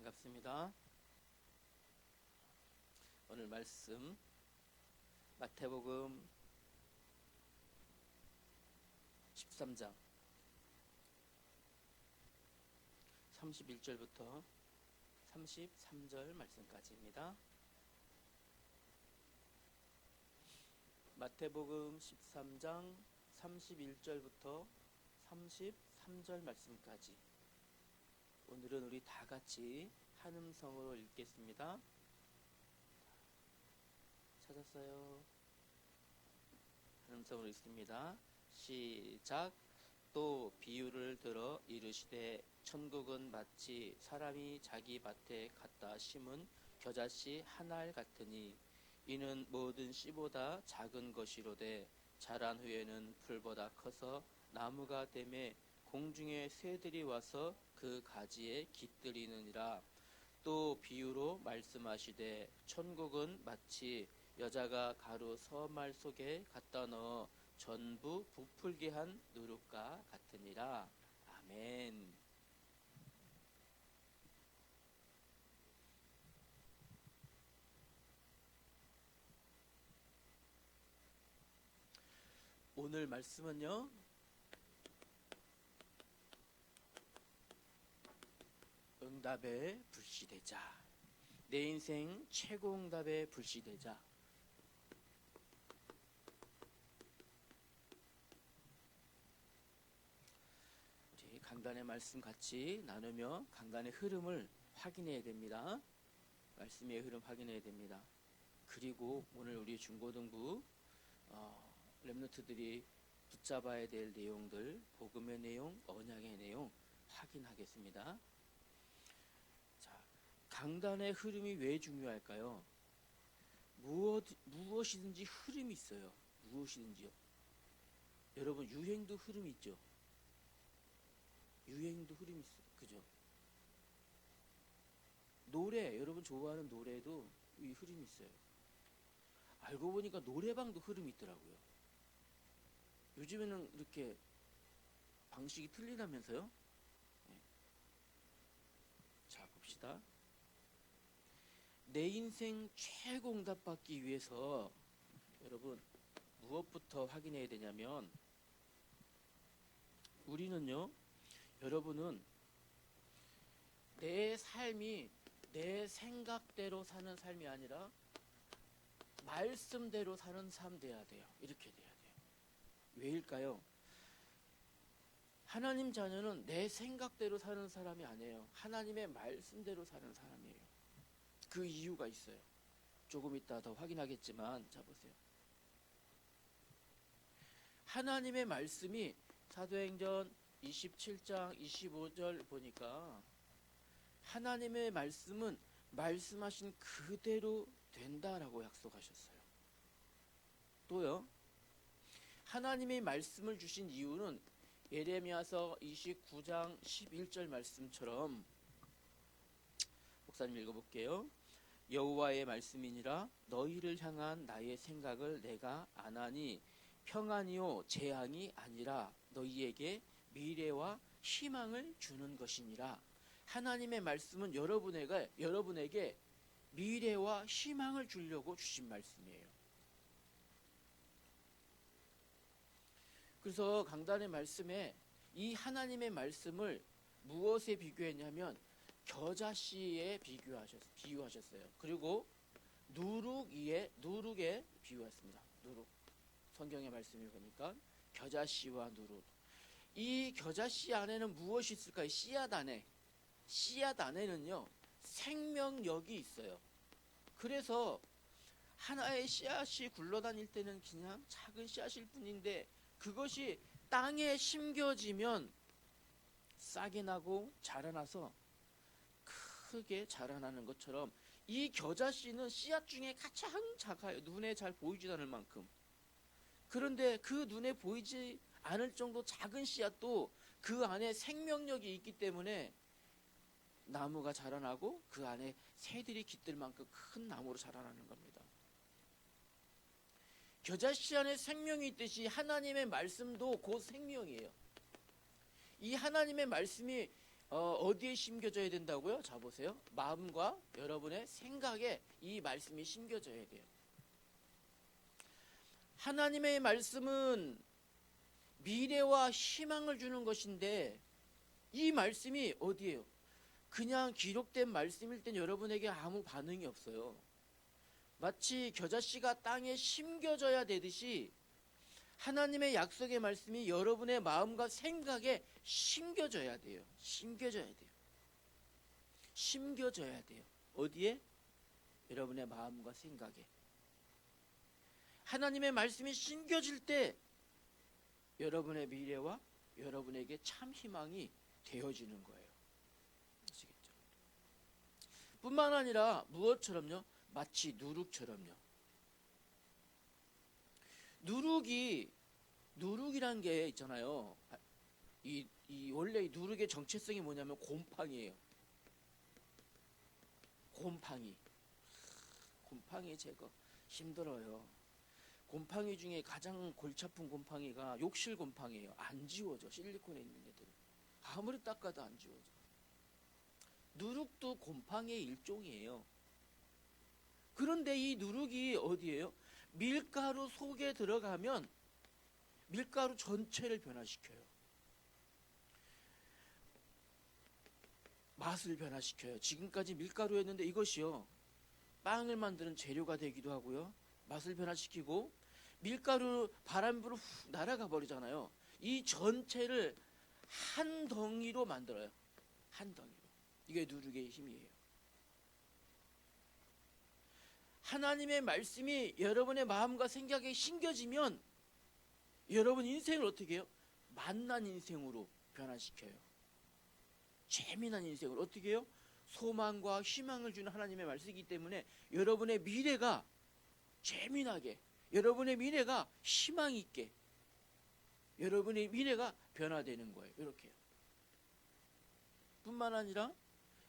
반갑습니다. 오늘 말씀 마태복음 13장 31절부터 33절 말씀까지입니다. 마태복음 13장 31절부터 33절 말씀까지 오늘은 우리 다 같이 한 음성으로 읽겠습니다. 찾았어요? 한 음성으로 읽습니다. 시작. 또 비유를 들어 이르시되 천국은 마치 사람이 자기 밭에 갖다 심은 겨자씨 한 알 같으니 이는 모든 씨보다 작은 것이로되 자란 후에는 풀보다 커서 나무가 되매 공중의 새들이 와서 그 가지에 깃들이느니라. 또 비유로 말씀하시되 천국은 마치 여자가 가루 서말 속에 갖다 넣어 전부 부풀게 한 누룩과 같으니라. 아멘. 오늘 말씀은요, 응답의 불시대자, 내 인생 최고 응답의 불시대자. 우리 강단의 말씀 같이 나누며 강단의 흐름을 확인해야 됩니다. 말씀의 흐름 확인해야 됩니다. 그리고 오늘 우리 중고등부 렘넌트들이 붙잡아야 될 내용들, 복음의 내용, 언약의 내용 확인하겠습니다. 자, 강단의 흐름이 왜 중요할까요? 무엇이든지 흐름이 있어요. 무엇이든지요. 여러분, 유행도 흐름이 있죠. 유행도 흐름이 있어요. 그죠? 노래, 여러분 좋아하는 노래도 이 흐름이 있어요. 알고 보니까 노래방도 흐름이 있더라고요. 요즘에는 이렇게 방식이 틀리다면서요? 네. 자, 봅시다. 내 인생 최고 응답 받기 위해서 여러분 무엇부터 확인해야 되냐면, 우리는요, 여러분은 내 삶이 내 생각대로 사는 삶이 아니라 말씀대로 사는 삶 돼야 돼요. 이렇게 돼야 돼요. 왜일까요? 하나님 자녀는 내 생각대로 사는 사람이 아니에요. 하나님의 말씀대로 사는 사람이에요. 그 이유가 있어요. 조금 이따 더 확인하겠지만, 자 보세요. 하나님의 말씀이 사도행전 27장 25절 보니까 하나님의 말씀은 말씀하신 그대로 된다라고 약속하셨어요. 또요, 하나님의 말씀을 주신 이유는 예레미야서 29장 11절 말씀처럼, 목사님 읽어볼게요. 여호와의 말씀이니라 너희를 향한 나의 생각을 내가 아나니 평안이요 재앙이 아니라 너희에게 미래와 희망을 주는 것이니라. 하나님의 말씀은 여러분에게 미래와 희망을 주려고 주신 말씀이에요. 그래서 강단의 말씀에 이 하나님의 말씀을 무엇에 비교했냐면 겨자씨에 비유하셨어요. 그리고 누룩에 비유했습니다. 누룩. 성경의 말씀을 보니까 겨자씨와 누룩. 이 겨자씨 안에는 무엇이 있을까요? 씨앗 안에는요, 생명력이 있어요. 그래서 하나의 씨앗이 굴러다닐 때는 그냥 작은 씨앗일 뿐인데 그것이 땅에 심겨지면 싹이 나고 자라나서 크게 자라나는 것처럼 이 겨자씨는 씨앗 중에 가장 작아요. 눈에 잘 보이지 않을 만큼. 그런데 그 눈에 보이지 않을 정도 작은 씨앗도 그 안에 생명력이 있기 때문에 나무가 자라나고 그 안에 새들이 깃들 만큼 큰 나무로 자라나는 겁니다. 겨자씨 안에 생명이 있듯이 하나님의 말씀도 곧 생명이에요. 이 하나님의 말씀이 어디에 심겨져야 된다고요? 자 보세요. 마음과 여러분의 생각에 이 말씀이 심겨져야 돼요. 하나님의 말씀은 미래와 희망을 주는 것인데 이 말씀이 어디예요? 그냥 기록된 말씀일 땐 여러분에게 아무 반응이 없어요. 마치 겨자씨가 땅에 심겨져야 되듯이 하나님의 약속의 말씀이 여러분의 마음과 생각에 심겨져야 돼요. 심겨져야 돼요. 심겨져야 돼요. 어디에? 여러분의 마음과 생각에. 하나님의 말씀이 심겨질 때 여러분의 미래와 여러분에게 참 희망이 되어지는 거예요. 아시겠죠? 뿐만 아니라 무엇처럼요? 마치 누룩처럼요. 누룩이란 게 있잖아요. 원래 이 누룩의 정체성이 뭐냐면 곰팡이에요. 곰팡이 제거 힘들어요. 곰팡이 중에 가장 골치 아픈 곰팡이가 욕실 곰팡이에요. 안 지워져. 실리콘에 있는 애들은 아무리 닦아도 안 지워져. 누룩도 곰팡이의 일종이에요. 그런데 이 누룩이 어디예요? 밀가루 속에 들어가면 밀가루 전체를 변화시켜요. 맛을 변화시켜요. 지금까지 밀가루였는데 이것이요, 빵을 만드는 재료가 되기도 하고요, 맛을 변화시키고, 밀가루 바람 불어 훅 날아가 버리잖아요. 이 전체를 한 덩이로 만들어요. 한 덩이로. 이게 누룩의 힘이에요. 하나님의 말씀이 여러분의 마음과 생각에 심겨지면 여러분 인생을 어떻게 해요? 만난 인생으로 변화시켜요. 재미난 인생을 어떻게 해요? 소망과 희망을 주는 하나님의 말씀이기 때문에 여러분의 미래가 재미나게, 여러분의 미래가 희망 있게, 여러분의 미래가 변화되는 거예요. 이렇게요. 뿐만 아니라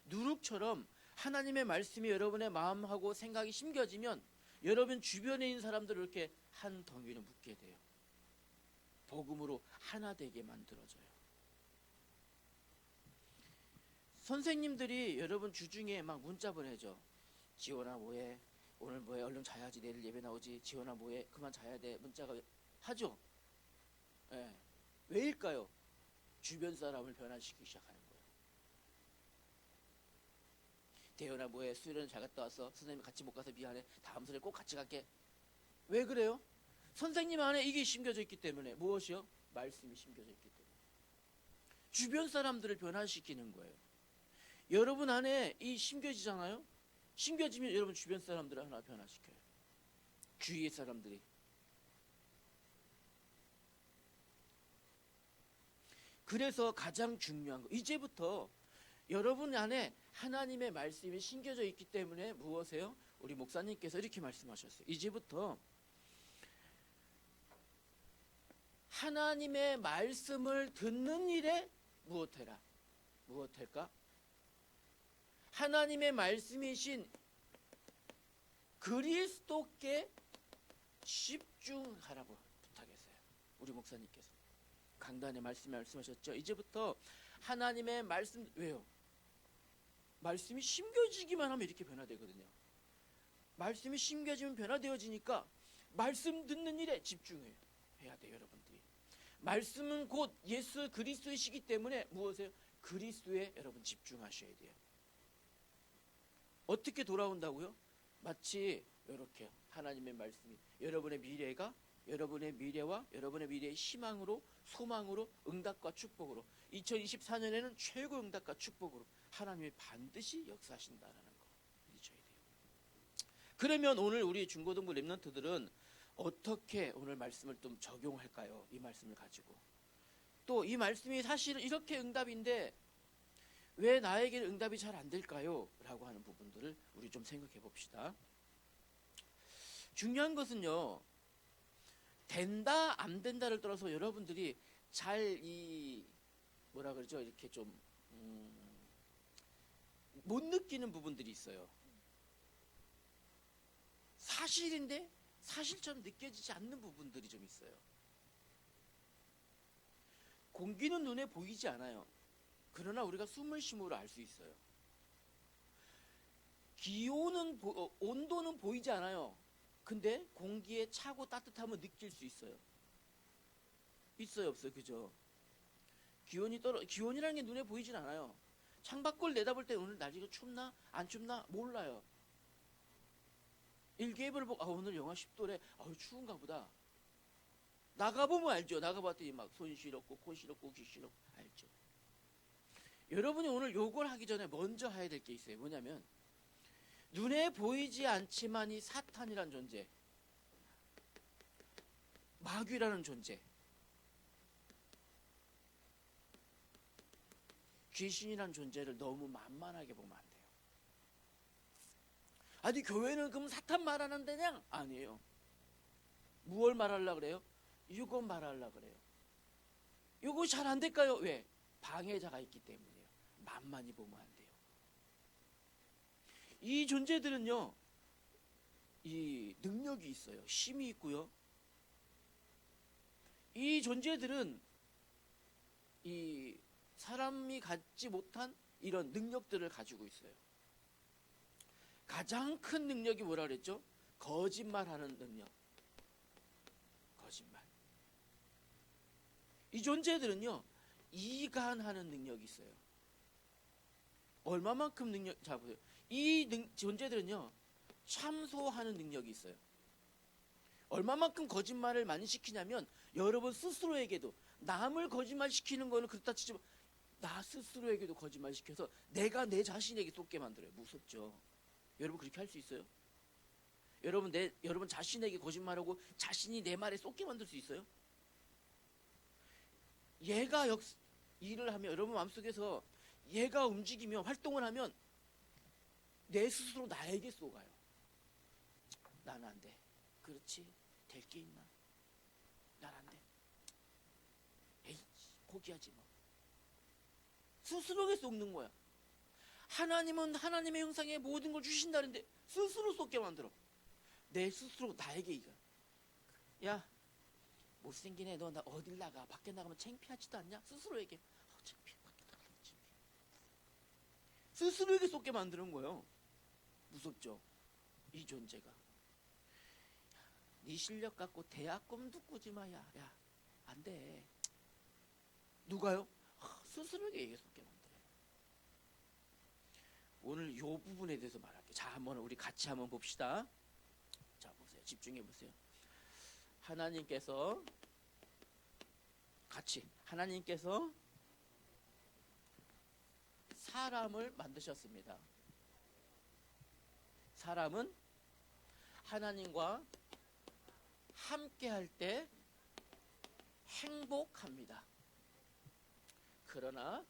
누룩처럼 하나님의 말씀이 여러분의 마음하고 생각이 심겨지면 여러분 주변에 있는 사람들을 이렇게 한 덩이로 묶게 돼요. 복음으로 하나 되게 만들어져요. 선생님들이 여러분 주중에 막 문자 보내죠. 지원아 뭐해? 오늘 뭐해? 얼른 자야지. 내일 예배 나오지. 지원아 뭐해? 그만 자야 돼. 문자가 하죠. 예. 왜일까요? 주변 사람을 변화시키기 시작하는 거예요. 대현아 뭐해? 수련회 잘 갔다 왔어? 선생님 같이 못 가서 미안해. 다음 수련회 꼭 같이 갈게. 왜 그래요? 선생님 안에 이게 심겨져 있기 때문에. 무엇이요? 말씀이 심겨져 있기 때문에. 주변 사람들을 변화시키는 거예요. 여러분 안에 이 심겨지잖아요. 심겨지면 여러분 주변 사람들을 하나 변화시켜요. 주위의 사람들이. 그래서 가장 중요한 거, 이제부터 여러분 안에 하나님의 말씀이 심겨져 있기 때문에 무엇이에요? 우리 목사님께서 이렇게 말씀하셨어요. 이제부터 하나님의 말씀을 듣는 일에 무엇해라? 무엇할까? 하나님의 말씀이신 그리스도께 집중하라고 부탁했어요. 우리 목사님께서 강단에 말씀하셨죠. 이제부터 하나님의 말씀, 왜요? 말씀이 심겨지기만 하면 이렇게 변화되거든요. 말씀이 심겨지면 변화되어지니까 말씀 듣는 일에 집중해야 돼요. 여러분들이 말씀은 곧 예수 그리스도이시기 때문에 무엇이에요? 그리스도에 여러분 집중하셔야 돼요. 어떻게 돌아온다고요? 마치 이렇게 하나님의 말씀이 여러분의 미래가, 여러분의 미래와 여러분의 미래의 희망으로, 소망으로, 응답과 축복으로, 2024년에는 최고 응답과 축복으로 하나님이 반드시 역사하신다라는 거 믿으셔야 돼요. 그러면 오늘 우리 중고등부 랩런트들은 어떻게 오늘 말씀을 좀 적용할까요? 이 말씀을 가지고. 또 이 말씀이 사실은 이렇게 응답인데 왜 나에게는 응답이 잘 안 될까요? 라고 하는 부분들을 우리 좀 생각해 봅시다. 중요한 것은요, 된다 안 된다를 떠나서 여러분들이 잘 뭐라 그러죠? 이렇게 좀 못 느끼는 부분들이 있어요. 사실인데 사실처럼 느껴지지 않는 부분들이 좀 있어요. 공기는 눈에 보이지 않아요. 그러나 우리가 숨을 쉼으로 알 수 있어요. 기온은 온도는 보이지 않아요. 근데 공기의 차고 따뜻함을 느낄 수 있어요. 있어요, 없어요? 그죠? 기온이라는 게 눈에 보이진 않아요. 창밖을 내다볼 때 오늘 날씨가 춥나 안 춥나 몰라요. 일기예보를 보고 오늘 영하 10도래. 추운가 보다. 나가보면 알죠. 나가봤더니 막 손 시렵고 코 시렵고 귀 시렵고 알죠. 여러분이 오늘 요걸 하기 전에 먼저 해야 될 게 있어요. 뭐냐면 눈에 보이지 않지만 이 사탄이란 존재, 마귀라는 존재, 귀신이란 존재를 너무 만만하게 보면 안 돼요. 아니 교회는 그럼 사탄 말하는 데냐? 아니에요. 무엇을 말하려고 그래요? 이거 말하려고 그래요. 이거 잘 안 될까요? 왜? 방해자가 있기 때문이에요. 만만히 보면 안 돼요. 이 존재들은요, 이 능력이 있어요. 힘이 있고요. 이 존재들은 이 사람이 갖지 못한 이런 능력들을 가지고 있어요. 가장 큰 능력이 뭐라 그랬죠? 거짓말하는 능력. 거짓말. 이 존재들은요, 이간하는 능력이 있어요. 얼마만큼 능력, 자 보세요. 이 존재들은요, 참소하는 능력이 있어요. 얼마만큼 거짓말을 많이 시키냐면, 여러분 스스로에게도, 남을 거짓말 시키는 거는 그렇다 치지만, 나 스스로에게도 거짓말 시켜서 내가 내 자신에게 쏟게 만들어요. 무섭죠? 여러분 그렇게 할 수 있어요? 여러분 자신에게 거짓말하고 자신이 내 말에 쏟게 만들 수 있어요? 얘가 일을 하면 여러분 마음속에서 얘가 움직이며 활동을 하면 내 스스로 나에게 쏘가요. 나는 안 돼. 그렇지? 될 게 있나? 난 안 돼. 에이, 포기하지 뭐. 스스로에게 쏟는 거야. 하나님은 하나님의 형상에 모든 걸 주신다는데 스스로 쏟게 만들어. 내 스스로 나에게 이거. 야, 못생긴 애, 너 나 어딜 나가? 밖에 나가면 창피하지도 않냐? 스스로에게. 창피해. 밖에 나가면 창피해. 스스로에게 쏟게 만드는 거예요. 무섭죠? 이 존재가. 네 실력 갖고 대학 꿈도 꾸지 마. 야, 안 돼. 누가요? 스스로에게 얘기 쏟게 만들어요. 오늘 요 부분에 대해서 말할게요. 자, 한번 우리 같이 한번 봅시다. 자, 보세요. 집중해 보세요. 하나님께서 사람을 만드셨습니다. 사람은 하나님과 함께 할 때 행복합니다. 그러나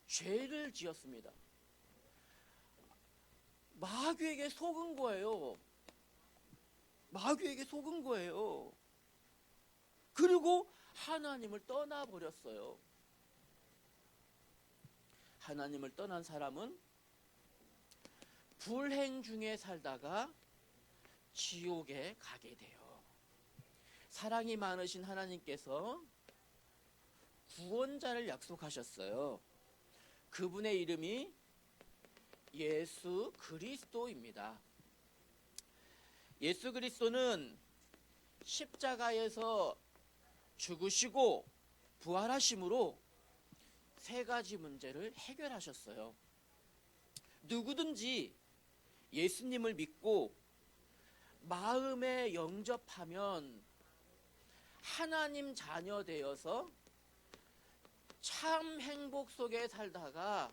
죄를 지었습니다. 마귀에게 속은 거예요. 마귀에게 속은 거예요. 그리고 하나님을 떠나버렸어요. 하나님을 떠난 사람은 불행 중에 살다가 지옥에 가게 돼요. 사랑이 많으신 하나님께서 구원자를 약속하셨어요. 그분의 이름이 예수 그리스도입니다. 예수 그리스도는 십자가에서 죽으시고 부활하심으로 세 가지 문제를 해결하셨어요. 누구든지 예수님을 믿고 마음에 영접하면 하나님 자녀 되어서 참 행복 속에 살다가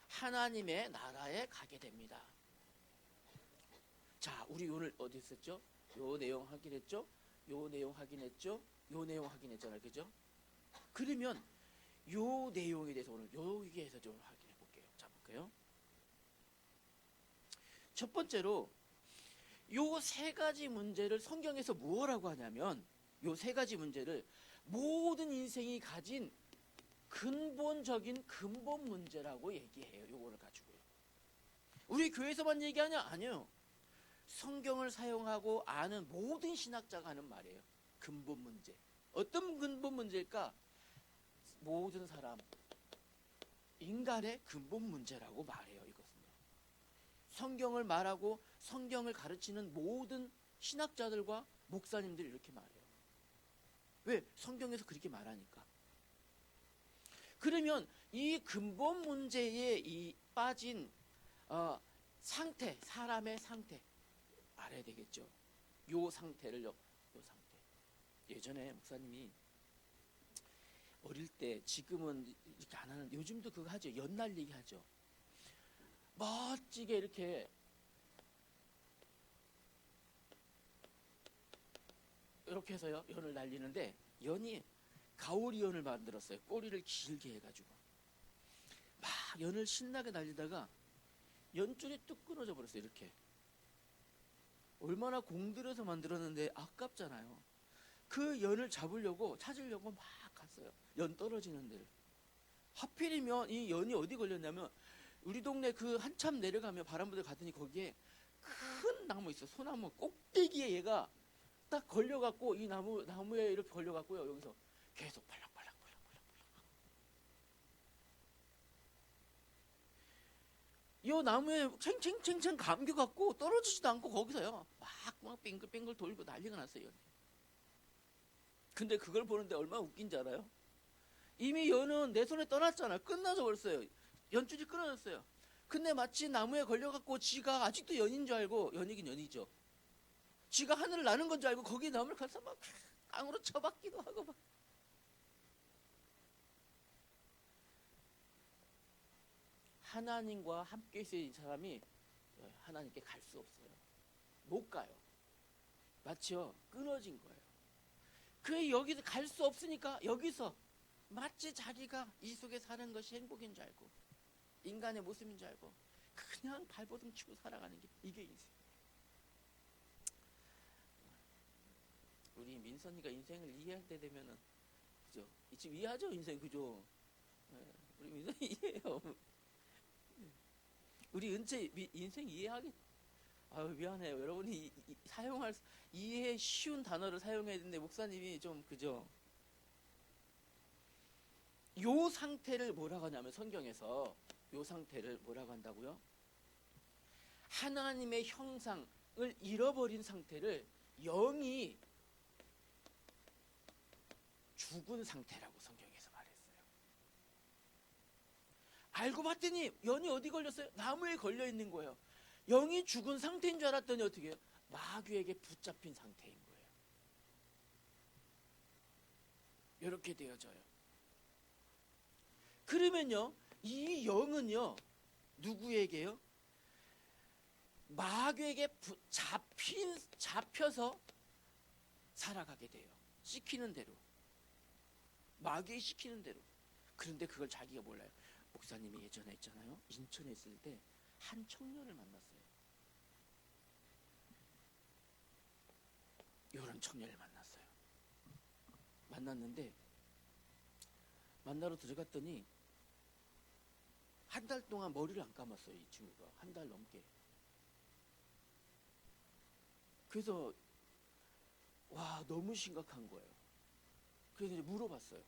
하나님의 나라에 가게 됩니다. 자, 우리 오늘 어디 있었죠? 요 내용 확인했죠? 요 내용 확인했죠? 요 내용 확인했잖아요. 그죠? 그러면 요 내용에 대해서 오늘 여기에서 좀 확인해 볼게요. 자, 볼게요. 첫 번째로 요 세 가지 문제를 성경에서 뭐라고 하냐면 요 세 가지 문제를 모든 인생이 가진 근본적인 근본 문제라고 얘기해요. 요거를 가지고요. 우리 교회에서만 얘기하냐? 아니에요. 성경을 사용하고 아는 모든 신학자가 하는 말이에요. 근본 문제. 어떤 근본 문제일까? 모든 사람, 인간의 근본 문제라고 말해요. 이것은요. 성경을 말하고 성경을 가르치는 모든 신학자들과 목사님들이 이렇게 말해요. 왜? 성경에서 그렇게 말하니까. 그러면 이 근본 문제에 이 빠진 상태, 사람의 상태 알아야 되겠죠. 요 상태를요. 요 상태. 예전에 목사님이 어릴 때, 지금은 이렇게 안 하는, 요즘도 그거 하죠. 연 날리기 하죠. 멋지게 이렇게 해서요 연을 날리는데, 연이 가오리 연을 만들었어요. 꼬리를 길게 해가지고 막 연을 신나게 날리다가 연줄이 뚝 끊어져 버렸어요. 이렇게. 얼마나 공들여서 만들었는데 아깝잖아요. 그 연을 찾으려고 막 갔어요. 연 떨어지는 데를. 하필이면 이 연이 어디 걸렸냐면, 우리 동네 그 한참 내려가면 바람부대 갔더니 거기에 큰 나무 있어. 소나무 꼭대기에 얘가 딱 걸려갖고, 이 나무에 이렇게 걸려갖고요. 여기서 계속 팔락팔락. 이 나무에 챙챙챙챙 감겨갖고 떨어지지도 않고 거기서요. 막 빙글빙글 돌고 난리가 났어요. 근데 그걸 보는데 얼마나 웃긴지 알아요? 이미 연은 내 손에 떠났잖아요. 끝나서 벌써요. 연줄이 끊어졌어요. 근데 마치 나무에 걸려갖고 지가 아직도 연인 줄 알고, 연이긴 연이죠. 지가 하늘을 나는 건 줄 알고 거기 나무를 가서 막 깡으로 쳐박기도 하고 막. 하나님과 함께 있어야 이 사람이 하나님께 갈 수 없어요. 못 가요. 마치요 끊어진 거예요. 그 여기서 갈 수 없으니까 여기서 마치 자기가 이 속에 사는 것이 행복인 줄 알고, 인간의 모습인 줄 알고 그냥 발버둥 치고 살아가는 게 이게 인생. 우리 민선이가 인생을 이해할 때 되면은, 그죠? 지금 이해하죠 인생, 그죠? 네, 우리 민선이 이해해요. 우리 은채 인생 이해하기. 아유 미안해요. 여러분이 사용할 이해 쉬운 단어를 사용해야 되는데 목사님이 좀, 그죠? 요 상태를 뭐라고 하냐면, 성경에서 요 상태를 뭐라고 한다고요? 하나님의 형상을 잃어버린 상태를 영이 죽은 상태라고 성경에서 말했어요. 알고 봤더니 연이 어디 걸렸어요? 나무에 걸려 있는 거예요. 영이 죽은 상태인 줄 알았더니 어떻게 해요? 마귀에게 붙잡힌 상태인 거예요. 이렇게 되어져요. 그러면요, 이 영은요, 누구에게요? 마귀에게 잡혀서 살아가게 돼요. 시키는 대로. 마귀에 시키는 대로. 그런데 그걸 자기가 몰라요. 목사님이 예전에 있잖아요. 인천에 있을 때 한 청년을 만났어요. 이런 청년을 만났어요. 만났는데 만나러 들어갔더니 한 달 동안 머리를 안 감았어요. 이 친구가 한 달 넘게. 그래서 와 너무 심각한 거예요. 그래서 이제 물어봤어요.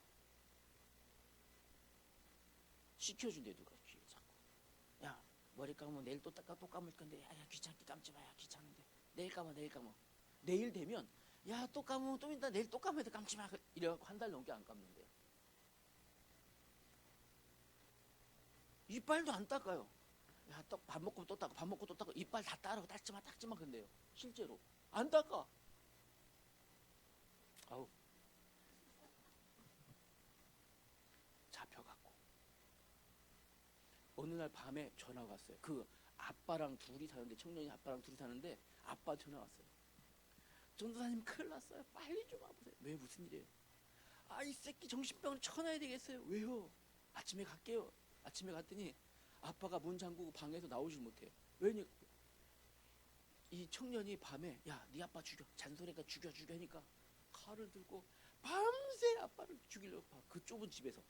시켜준대 누가 귀에 자꾸. 야 머리 감으면 내일 또 감을 건데, 야 귀찮게 감지 마야 귀찮은데 내일 감아. 내일 되면 야 또 감으면 또 이따 내일 또 감아야 돼 감지 마. 이래갖고 한 달 넘게 안 감는데요. 이빨도 안 닦아요. 야 또 밥 먹고 또 닦고 밥 먹고 또 닦고 이빨 다 따라고 닦지 마 근데요. 실제로 안 닦아. 아우 잡혀갖고 어느 날 밤에 전화가 왔어요. 그 아빠랑 둘이 사는데, 청년이 아빠랑 둘이 사는데 아빠 전화 왔어요. 전도사님 큰일 났어요. 빨리 좀 와보세요. 왜 무슨 일이에요? 아 이 새끼 정신병을 쳐놔야 되겠어요. 왜요? 아침에 갈게요. 아침에 갔더니 아빠가 문 잠그고 방에서 나오질 못해요. 왜냐? 이 청년이 밤에 야 네 아빠 죽여, 잔소리가 죽여 하니까 칼을 들고 밤새 아빠를 죽이려고 그 좁은 집에서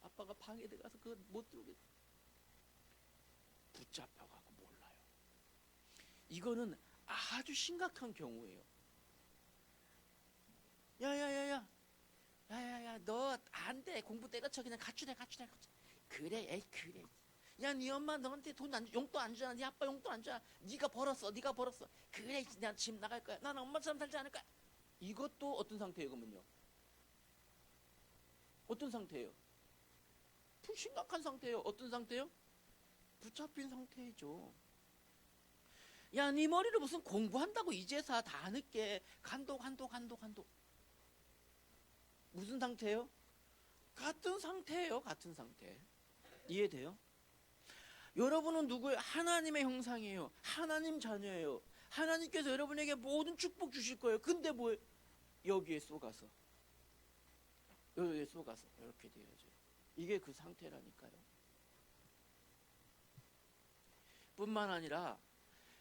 아빠가 방에 들어가서 그거 못 들어오게 붙잡혀가고 몰라요. 이거는 아주 심각한 경우예요. 야야야야 너 안 돼. 공부 때려쳐 그냥 가출해. 그래, 에이 그래. 야, 네 엄마 너한테 용돈 안 주잖아. 네 아빠 용돈 안 주잖아. 네가 벌었어. 그래, 난 집 나갈 거야. 난 엄마처럼 살지 않을 거야. 이것도 어떤 상태예요, 그러면요? 어떤 상태예요? 심각한 상태예요. 어떤 상태예요? 붙잡힌 상태죠. 야, 네 머리로 무슨 공부한다고 이제서 다 늦게 간도. 무슨 상태예요? 같은 상태예요. 같은 상태. 이해돼요? 여러분은 누구예요? 하나님의 형상이에요. 하나님 자녀예요. 하나님께서 여러분에게 모든 축복 주실 거예요. 근데 뭐예요? 여기에 쏘가서 이렇게 돼야죠. 이게 그 상태라니까요. 뿐만 아니라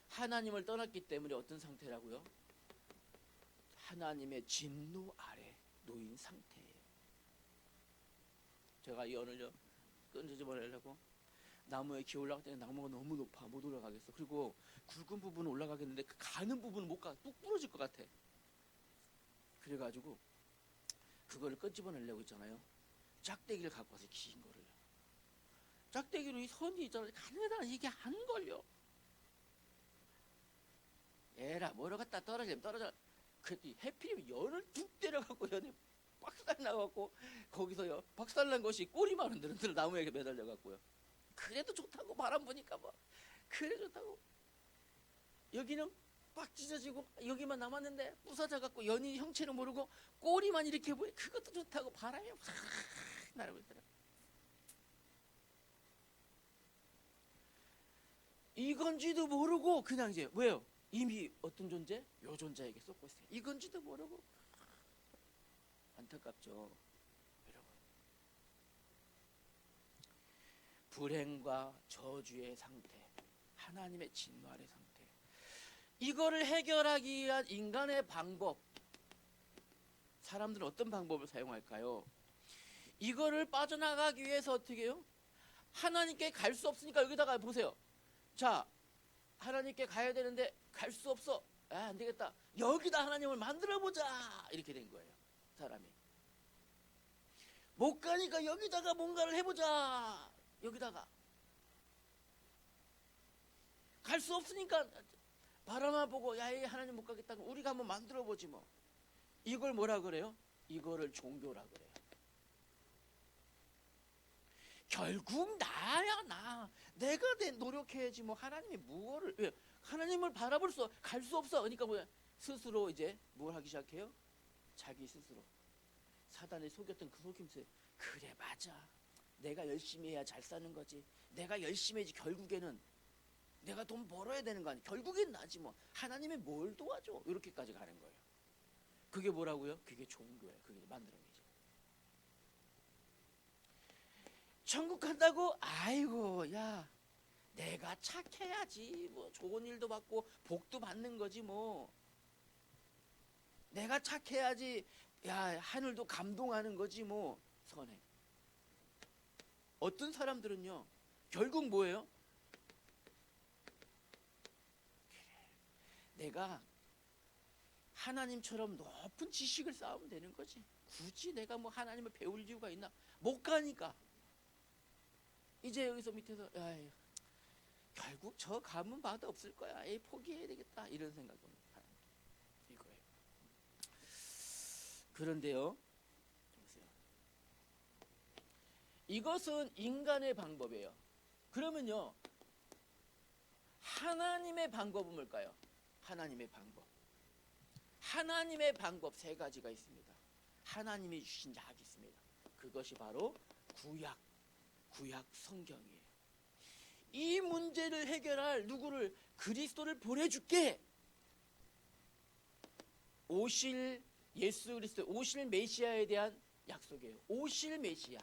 하나님을 떠났기 때문에 어떤 상태라고요? 하나님의 진노 아래 놓인 상태예요. 제가 이 오늘요 끊어지 버리려고 나무에 기 올라갈 때는 나무가 너무 높아 못 올라가겠어. 그리고 굵은 부분은 올라가겠는데 그 가는 부분은 못 가. 뚝 부러질 것 같아. 그래가지고 그거를 끄집어내려고 있잖아요. 짝대기를 갖고 와서 긴 거를. 짝대기로 이 선이 있잖아요. 가능하다 이게 안 걸려. 에라 뭐러 갔다 떨어지면 떨어져. 그랬더니 해필이면 연을 툭 때려갖고 연에 박살 나갖고 거기서요 박살난 것이 꼬리만 흔들흔들 나무에 매달려갖고요. 그래도 좋다고 바람 부니까 뭐 그래 좋다고. 여기는 빡 찢어지고 여기만 남았는데 부서져갖고 연이 형체는 모르고 꼬리만 이렇게 보여. 그것도 좋다고 바람이 확 날아오고 있더라. 이건지도 모르고 그냥 이제 왜요? 이미 어떤 존재? 요 존재에게 쏟고 있어요. 이건지도 모르고. 안타깝죠 여러분. 불행과 저주의 상태, 하나님의 진노 아래 상태, 이거를 해결하기 위한 인간의 방법, 사람들은 어떤 방법을 사용할까요? 이거를 빠져나가기 위해서 어떻게 해요? 하나님께 갈 수 없으니까 여기다가 보세요. 자, 하나님께 가야 되는데 갈 수 없어. 안 되겠다. 여기다 하나님을 만들어보자. 이렇게 된 거예요. 사람이. 못 가니까 여기다가 뭔가를 해보자. 여기다가. 갈 수 없으니까 바라만 보고 야, 하나님 못 가겠다고 우리가 한번 만들어보지 뭐. 이걸 뭐라 그래요? 이거를 종교라 그래요. 결국 나야 나. 내가 노력해야지 뭐. 하나님이 무엇을, 왜? 하나님을 바라볼 수, 갈 수 없어. 그러니까 뭐야? 스스로 이제 뭘 하기 시작해요? 자기 스스로. 사단이 속였던 그 속임수. 그래 맞아. 내가 열심히 해야 잘 사는 거지. 내가 열심히 해야지. 결국에는 내가 돈 벌어야 되는 거 아니야. 결국엔 나지 뭐. 하나님이 뭘 도와줘. 이렇게까지 가는 거예요. 그게 뭐라고요? 그게 종교예요. 그게 만드는 거죠. 천국 간다고? 아이고 야 내가 착해야지 뭐. 좋은 일도 받고 복도 받는 거지 뭐. 내가 착해야지 야 하늘도 감동하는 거지 뭐. 선행. 어떤 사람들은요 결국 뭐예요? 내가 하나님처럼 높은 지식을 쌓으면 되는 거지. 굳이 내가 뭐 하나님을 배울 이유가 있나? 못 가니까. 이제 여기서 밑에서 야, 결국 저 가면 맛 없을 거야. 에이, 포기해야 되겠다. 이런 생각을 하는 이거예요. 그런데요. 보세요. 이것은 인간의 방법이에요. 그러면요. 하나님의 방법은 뭘까요? 하나님의 방법. 하나님의 방법 세 가지가 있습니다. 하나님이 주신 약이 있습니다. 그것이 바로 구약 성경이에요. 이 문제를 해결할 누구를? 그리스도를 보내줄게. 오실 예수 그리스도, 오실 메시아에 대한 약속이에요. 오실 메시아.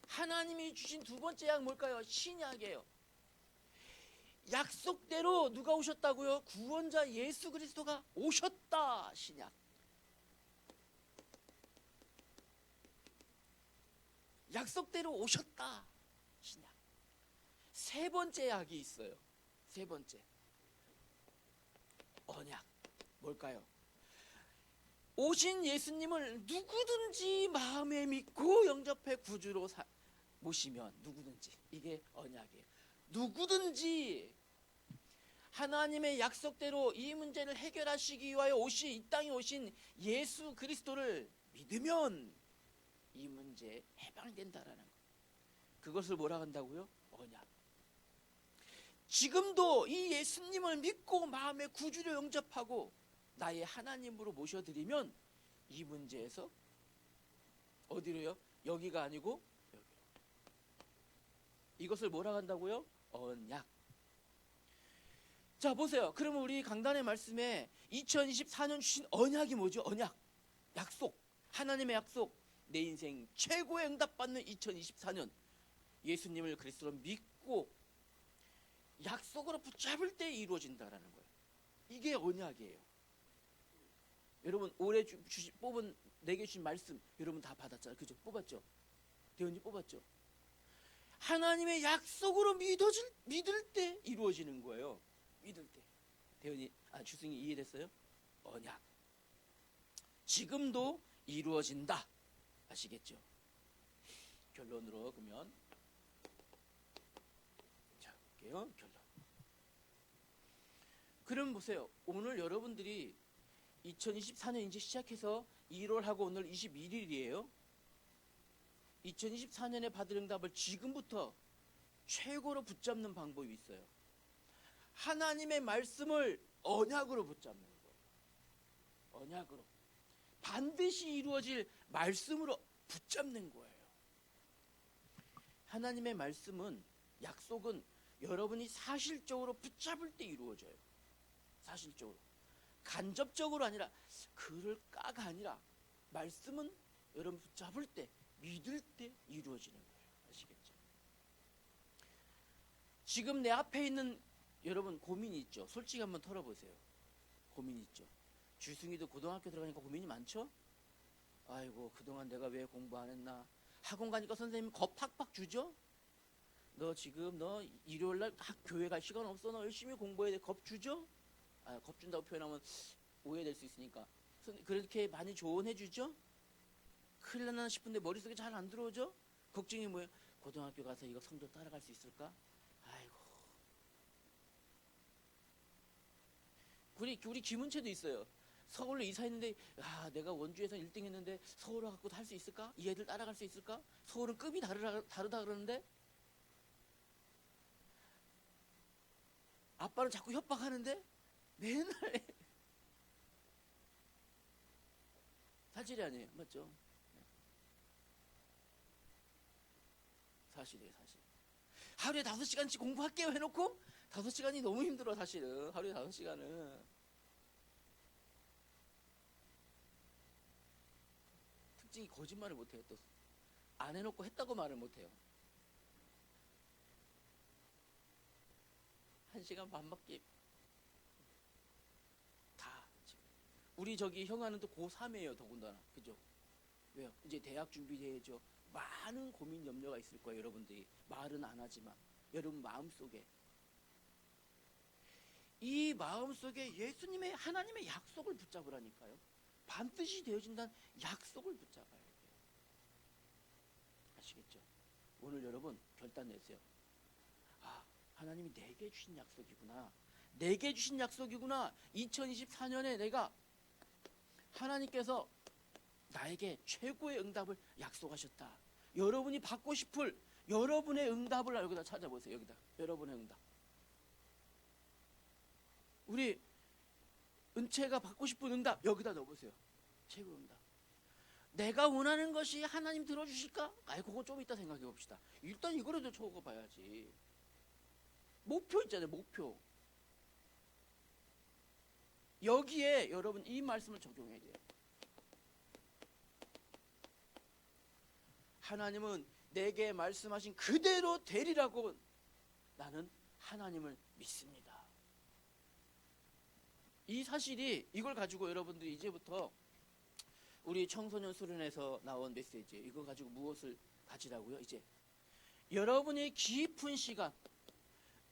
하나님이 주신 두 번째 약 뭘까요? 신약이에요. 약속대로 누가 오셨다고요? 구원자 예수 그리스도가 오셨다. 신약. 약속대로 오셨다. 신약. 세 번째 약이 있어요. 세 번째. 언약. 뭘까요? 오신 예수님을 누구든지 마음에 믿고 영접해 구주로 모시면, 누구든지, 이게 언약이에요. 누구든지 하나님의 약속대로 이 문제를 해결하시기 위하여 이 땅에 오신 예수 그리스도를 믿으면 이 문제에 해방된다라는 것. 그것을 뭐라 한다고요? 언약. 지금도 이 예수님을 믿고 마음의 구주로 영접하고 나의 하나님으로 모셔드리면 이 문제에서 어디로요? 여기가 아니고 여기로. 이것을 뭐라 한다고요? 언약. 자, 보세요. 그러면 우리 강단의 말씀에 2024년 주신 언약이 뭐죠? 언약. 약속. 하나님의 약속. 내 인생 최고의 응답받는 2024년. 예수님을 그리스도로 믿고 약속으로 붙잡을 때 이루어진다라는 거예요. 이게 언약이에요. 여러분 올해 뽑은 내게 주신 말씀 여러분 다 받았잖아요. 그죠? 뽑았죠? 대원님 뽑았죠? 하나님의 약속으로 믿을 때 이루어지는 거예요. 믿을 때. 대원이 주승이 이해됐어요? 언약. 지금도 이루어진다. 아시겠죠? 결론으로 그러면 자, 볼게요. 결론. 그럼 보세요. 오늘 여러분들이 2024년 이제 시작해서 1월하고 오늘 21일이에요. 2024년에 받을 응답을 지금부터 최고로 붙잡는 방법이 있어요. 하나님의 말씀을 언약으로 붙잡는 거예요. 언약으로. 반드시 이루어질 말씀으로 붙잡는 거예요. 하나님의 말씀은, 약속은 여러분이 사실적으로 붙잡을 때 이루어져요. 사실적으로. 간접적으로 아니라, 그럴까가 아니라, 말씀은 여러분 붙잡을 때, 믿을 때 이루어지는 거예요. 아시겠죠? 지금 내 앞에 있는 여러분 고민이 있죠? 솔직히 한번 털어보세요. 고민이 있죠? 주승이도 고등학교 들어가니까 고민이 많죠? 아이고, 그동안 내가 왜 공부 안 했나? 학원 가니까 선생님이 겁 팍팍 주죠? 너 지금 일요일날 교회 갈 시간 없어? 너 열심히 공부해야 돼. 겁 주죠? 겁 준다고 표현하면 오해될 수 있으니까. 그렇게 많이 조언해 주죠? 큰일 났나 싶은데 머릿속에 잘 안 들어오죠? 걱정이 뭐예요? 고등학교 가서 이거 성적 따라갈 수 있을까? 아이고. 우리 김은채도 있어요. 서울로 이사했는데 내가 원주에서 1등 했는데 서울 와갖고 할 수 있을까? 이 애들 따라갈 수 있을까? 서울은 급이 다르다 그러는데 아빠는 자꾸 협박하는데 맨날 사실이 아니에요. 맞죠? 사실이에요. 사실. 하루에 5시간씩 공부할게요 해놓고 5시간이 너무 힘들어. 사실은 하루에 5시간은 특징이 거짓말을 못해요. 또 안 해놓고 했다고 말을 못해요. 1시간 반밖에 다 지금. 우리 저기 형아는 또 고3이에요. 더군다나. 그죠? 왜요? 이제 대학 준비해야죠. 많은 고민 염려가 있을 거예요. 여러분들이 말은 안 하지만 여러분 마음속에, 이 마음속에 예수님의, 하나님의 약속을 붙잡으라니까요. 반드시 되어진다는 약속을 붙잡아야 돼요. 아시겠죠? 오늘 여러분 결단 내세요. 하나님이 내게 주신 약속이구나. 내게 주신 약속이구나. 2024년에 내가, 하나님께서 나에게 최고의 응답을 약속하셨다. 여러분이 받고 싶을 여러분의 응답을 여기다 찾아보세요. 여기다. 여러분의 응답. 우리 은채가 받고 싶은 응답 여기다 넣어보세요. 최고 응답. 내가 원하는 것이 하나님 들어주실까? 그거 좀 이따 생각해 봅시다. 일단 이거라도 적어봐야지. 목표 있잖아요. 목표. 여기에 여러분 이 말씀을 적용해야 돼요. 하나님은 내게 말씀하신 그대로 되리라고 나는 하나님을 믿습니다. 이 사실이, 이걸 가지고 여러분들이 이제부터 우리 청소년 수련회에서 나온 메시지, 이거 가지고 무엇을 가지라고요? 이제 여러분의 깊은 시간,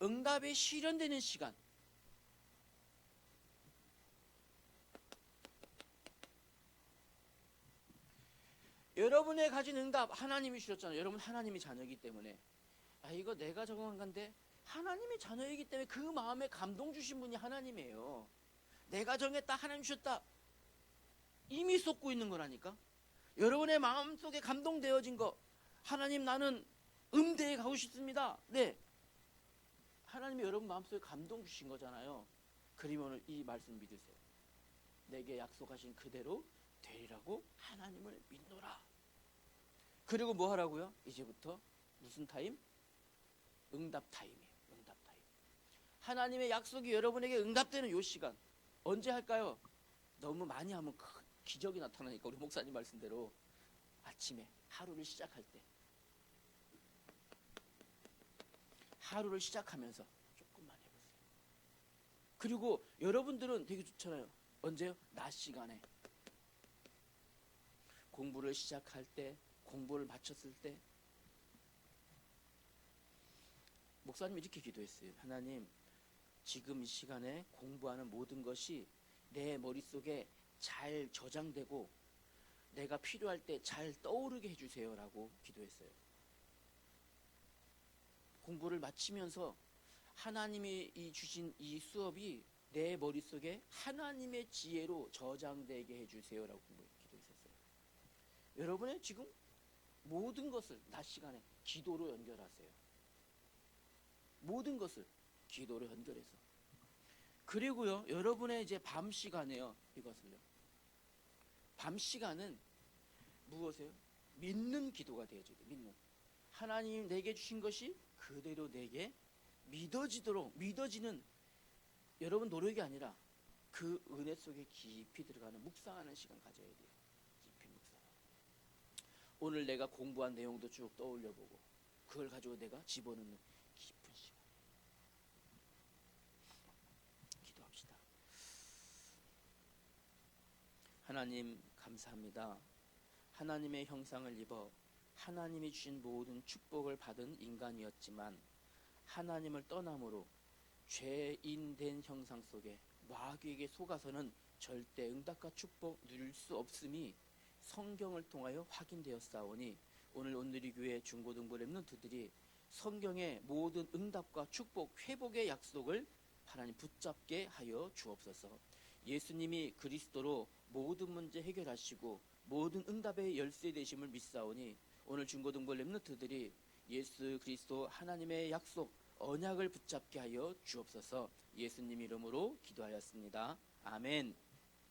응답에 실현되는 시간, 여러분의 가진 응답 하나님이 주셨잖아요. 여러분 하나님이 자녀이기 때문에 이거 내가 적응한 건데 하나님이 자녀이기 때문에 그 마음에 감동 주신 분이 하나님이에요. 내가 정했다 하나님 주셨다 이미 쏟고 있는 거라니까. 여러분의 마음속에 감동되어진 거 하나님 나는 음대에 가고 싶습니다. 네, 하나님이 여러분 마음속에 감동 주신 거잖아요. 그러면 이 말씀 믿으세요. 내게 약속하신 그대로 되리라고 하나님을 믿노라. 그리고 뭐 하라고요? 이제부터 무슨 타임? 응답 타임이에요. 응답 타임. 하나님의 약속이 여러분에게 응답되는 요 시간 언제 할까요? 너무 많이 하면 기적이 나타나니까 우리 목사님 말씀대로 아침에 하루를 시작할 때, 하루를 시작하면서 조금만 해보세요. 그리고 여러분들은 되게 좋잖아요. 언제요? 낮 시간에 공부를 시작할 때, 공부를 마쳤을 때 목사님이 이렇게 기도했어요. 하나님, 지금 이 시간에 공부하는 모든 것이 내 머릿속에 잘 저장되고 내가 필요할 때 잘 떠오르게 해주세요 라고 기도했어요. 공부를 마치면서 하나님이 주신 이 수업이 내 머릿속에 하나님의 지혜로 저장되게 해주세요 라고 기도했었어요. 여러분의 지금 모든 것을 낮 시간에 기도로 연결하세요. 모든 것을 기도로 연결해서. 그리고요, 여러분의 이제 밤 시간에요, 이것을요. 밤 시간은 무엇이에요? 믿는 기도가 되어줘야 돼요. 믿는. 하나님 내게 주신 것이 그대로 내게 믿어지도록, 믿어지는 여러분 노력이 아니라 그 은혜 속에 깊이 들어가는 묵상하는 시간 가져야 돼요. 깊이 묵상. 오늘 내가 공부한 내용도 쭉 떠올려보고 그걸 가지고 내가 집어넣는 깊은 시간. 기도합시다. 하나님 감사합니다. 하나님의 형상을 입어 하나님이 주신 모든 축복을 받은 인간이었지만 하나님을 떠남으로 죄인된 형상 속에 마귀에게 속아서는 절대 응답과 축복 누릴 수 없음이 성경을 통하여 확인되었사오니 오늘 온누리 교회 중고등부 렘넌트들이 성경의 모든 응답과 축복, 회복의 약속을 하나님 붙잡게 하여 주옵소서. 예수님이 그리스도로 모든 문제 해결하시고 모든 응답의 열쇠 되심을 믿사오니 오늘 중고등부 렘넌트들이 예수 그리스도 하나님의 약속, 언약을 붙잡게 하여 주옵소서. 예수님 이름으로 기도하였습니다. 아멘.